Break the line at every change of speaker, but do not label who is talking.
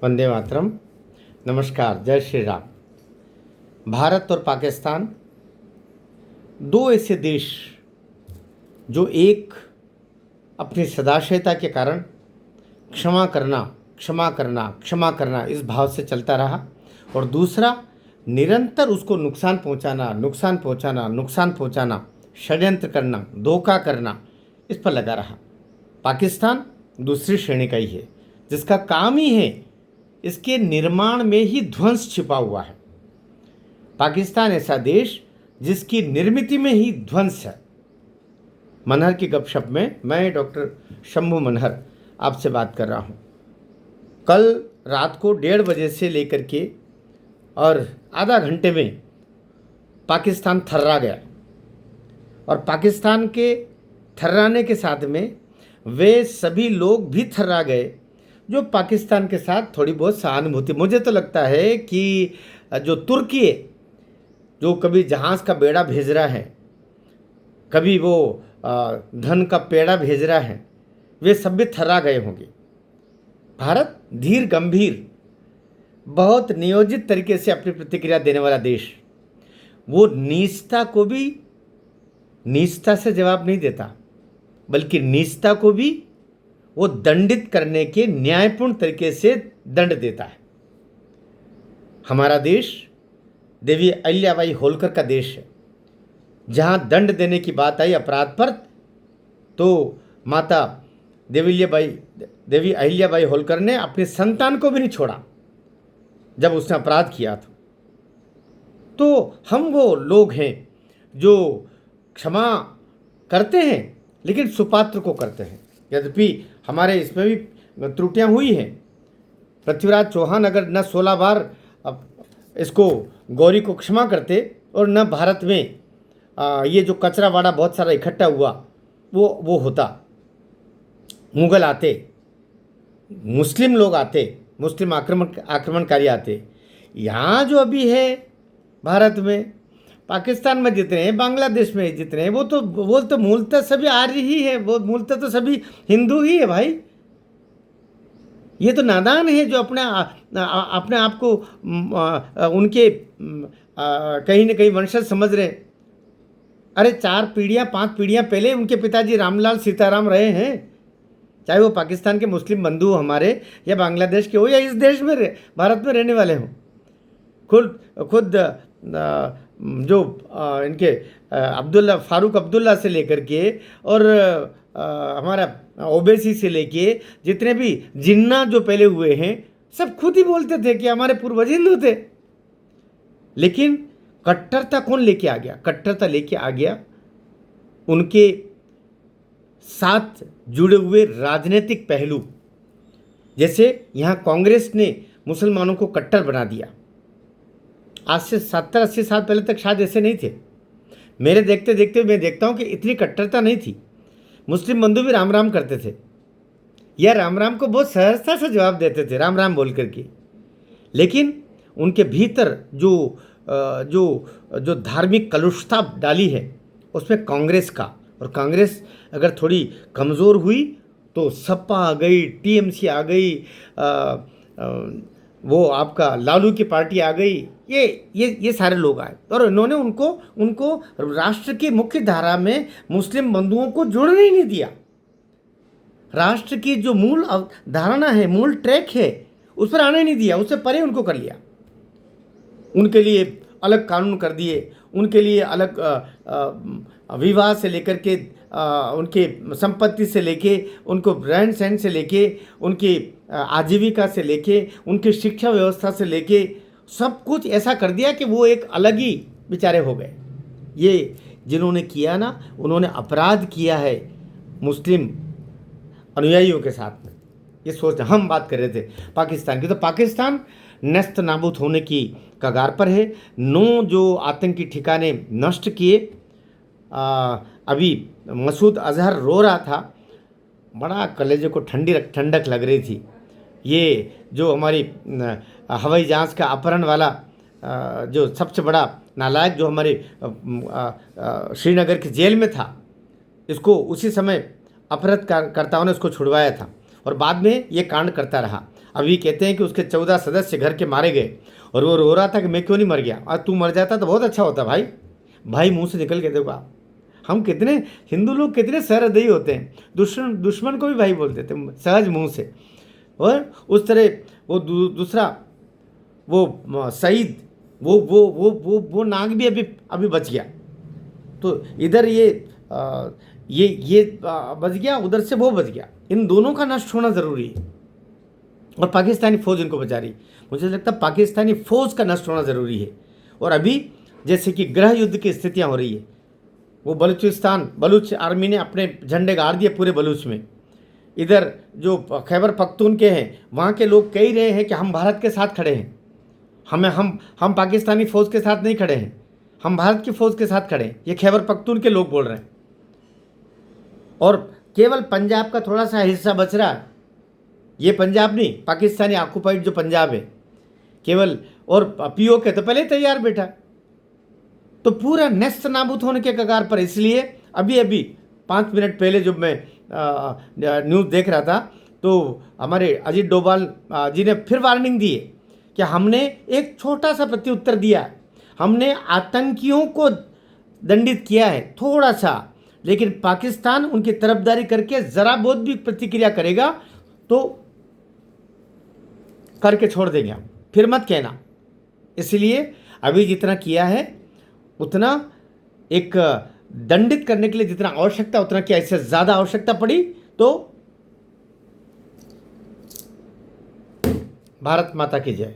वंदे मातरम। नमस्कार, जय श्री राम। भारत और पाकिस्तान दो ऐसे देश जो एक अपनी सदाशयता के कारण क्षमा करना क्षमा करना क्षमा करना इस भाव से चलता रहा, और दूसरा निरंतर उसको नुकसान पहुंचाना नुकसान पहुंचाना नुकसान पहुंचाना, षड्यंत्र करना, धोखा करना, इस पर लगा रहा। पाकिस्तान दूसरी श्रेणी का ही है, जिसका काम ही है इसके निर्माण में ही ध्वंस छिपा हुआ है। पाकिस्तान ऐसा देश जिसकी निर्मित में ही ध्वंस है। मनहर की गपशप में मैं डॉक्टर शंभू मनहर आपसे बात कर रहा हूँ। कल रात को 1:30 बजे से लेकर के और आधा घंटे में पाकिस्तान थर्रा गया, और पाकिस्तान के थर्राने के साथ में वे सभी लोग भी थर्रा गए जो पाकिस्तान के साथ थोड़ी बहुत सहानुभूति। मुझे तो लगता है कि जो तुर्की है, जो कभी जहाज़ का बेड़ा भेज रहा है, कभी वो धन का पेड़ा भेज रहा है, वे सब भी थर्रा गए होंगे। भारत धीर गंभीर, बहुत नियोजित तरीके से अपनी प्रतिक्रिया देने वाला देश, वो नीचता को भी नीचता से जवाब नहीं देता, बल्कि नीचता को भी वो दंडित करने के न्यायपूर्ण तरीके से दंड देता है। हमारा देश देवी अहिल्याबाई होलकर का देश है। जहाँ दंड देने की बात आई अपराध पर, तो माता देवी अहिल्याबाई होलकर ने अपने संतान को भी नहीं छोड़ा जब उसने अपराध किया था। तो हम वो लोग हैं जो क्षमा करते हैं, लेकिन सुपात्र को करते हैं। यद्यपि हमारे इसमें भी त्रुटियां हुई हैं। पृथ्वीराज चौहान अगर न 16 बार इसको गौरी को क्षमा करते, और न भारत में ये जो कचरा वाड़ा बहुत सारा इकट्ठा हुआ वो होता, मुगल आते, मुस्लिम लोग आते, मुस्लिम आक्रमणकारी आते। यहाँ जो अभी है भारत में, पाकिस्तान में जितने हैं, बांग्लादेश में जितने हैं, वो तो मूलतः सभी आर्य ही है, वो मूलतः तो सभी हिंदू ही है भाई। ये तो नादान है जो अपने आप को उनके कहीं न कहीं वंशज समझ रहे हैं। अरे 4 पीढ़ियाँ 5 पीढ़ियाँ पहले उनके पिताजी रामलाल सीताराम रहे हैं, चाहे वो पाकिस्तान के मुस्लिम बंधु हमारे या बांग्लादेश के हो या इस देश में भारत में रहने वाले हों। खुद जो इनके फारूक अब्दुल्ला से लेकर के और हमारा ओवैसी से लेके जितने भी जिन्ना जो पहले हुए हैं, सब खुद ही बोलते थे कि हमारे पूर्वज हिंदू थे। लेकिन कट्टरता कौन लेके आ गया? कट्टरता लेके आ गया उनके साथ जुड़े हुए राजनीतिक पहलू। जैसे यहाँ कांग्रेस ने मुसलमानों को कट्टर बना दिया। आज से 70-80 साल पहले तक शायद ऐसे नहीं थे। मेरे देखते देखते मैं देखता हूँ कि इतनी कट्टरता नहीं थी। मुस्लिम बंधु भी राम राम करते थे, या राम राम को बहुत सहजता से जवाब देते थे, राम राम बोल करके। लेकिन उनके भीतर जो धार्मिक कलुषता डाली है, उसमें कांग्रेस का, और कांग्रेस अगर थोड़ी कमज़ोर हुई तो सपा आ गई, टीएमसी आ गई, वो आपका लालू की पार्टी आ गई, ये सारे लोग आए, और इन्होंने उनको राष्ट्र की मुख्य धारा में मुस्लिम बंधुओं को जुड़ने ही नहीं दिया। राष्ट्र की जो मूल धारणा है, मूल ट्रैक है, उस पर आने नहीं दिया, उससे परे उनको कर लिया। उनके लिए अलग कानून कर दिए, उनके लिए अलग विवाह से लेकर के उनके संपत्ति से लेके, उनको रहन सहन से लेके, उनकी आजीविका से लेके, उनकी शिक्षा व्यवस्था से लेके, सब कुछ ऐसा कर दिया कि वो एक अलग ही बेचारे हो गए। ये जिन्होंने किया ना, उन्होंने अपराध किया है मुस्लिम अनुयायियों के साथ में। ये सोचते, हम बात कर रहे थे पाकिस्तान की, तो पाकिस्तान नस्त नाबूद होने की कगार पर है। 9 जो आतंकी ठिकाने नष्ट किए। अभी मसूद अजहर रो रहा था, बड़ा कलेजे को ठंडक लग रही थी। ये जो हमारी हवाई जहाज़ का अपहरण वाला जो सबसे बड़ा नालायक, जो हमारे श्रीनगर की जेल में था, इसको उसी समय अपहरणकर्ताओं ने उसको छुड़वाया था, और बाद में ये कांड करता रहा। अभी कहते हैं कि उसके 14 सदस्य घर के मारे गए और वो रो रहा था कि मैं क्यों नहीं मर गया, आज तू मर जाता तो बहुत अच्छा होता भाई। भाई मुंह से निकल के देखो आप, हम कितने हिंदू लोग कितने सहृदयी होते हैं, दुश्मन को भी भाई बोल देते हैं सहज मुंह से। और उस तरह वो दूसरा वो शहीद वो नाग भी अभी अभी बच गया। तो इधर ये बच गया, उधर से वो बच गया। इन दोनों का नष्ट होना ज़रूरी है और पाकिस्तानी फ़ौज इनको बचा रही। मुझे लगता है पाकिस्तानी फ़ौज का नष्ट होना ज़रूरी है। और अभी जैसे कि गृह युद्ध की स्थितियाँ हो रही है, वो बलूच आर्मी ने अपने झंडे गाड़ दिए पूरे बलूच में। इधर जो खैबर पख्तूनख्वा हैं वहाँ के लोग कह रहे हैं कि हम भारत के साथ खड़े हैं, हम पाकिस्तानी फ़ौज के साथ नहीं खड़े हैं, हम भारत की फ़ौज के साथ खड़े हैं। ये खैबर पख्तून के लोग बोल रहे हैं। और केवल पंजाब का थोड़ा सा हिस्सा बच रहा है, ये पंजाब नहीं, पाकिस्तानी ऑक्युपाइड जो पंजाब है केवल, और पीओ के तो पहले तैयार बैठा, तो पूरा नेस्त नाबूद होने के कगार पर। इसलिए अभी 5 मिनट पहले जब मैं न्यूज़ देख रहा था तो हमारे अजीत डोभाल जी ने फिर वार्निंग दी है कि हमने एक छोटा सा प्रत्युत्तर दिया, हमने आतंकियों को दंडित किया है थोड़ा सा, लेकिन पाकिस्तान उनकी तरफदारी करके ज़रा बहुत भी प्रतिक्रिया करेगा तो करके छोड़ देंगे हम, फिर मत कहना। इसलिए अभी जितना किया है उतना एक दंडित करने के लिए जितना आवश्यकता उतना किया, इससे ज़्यादा आवश्यकता पड़ी तो भारत माता की जय।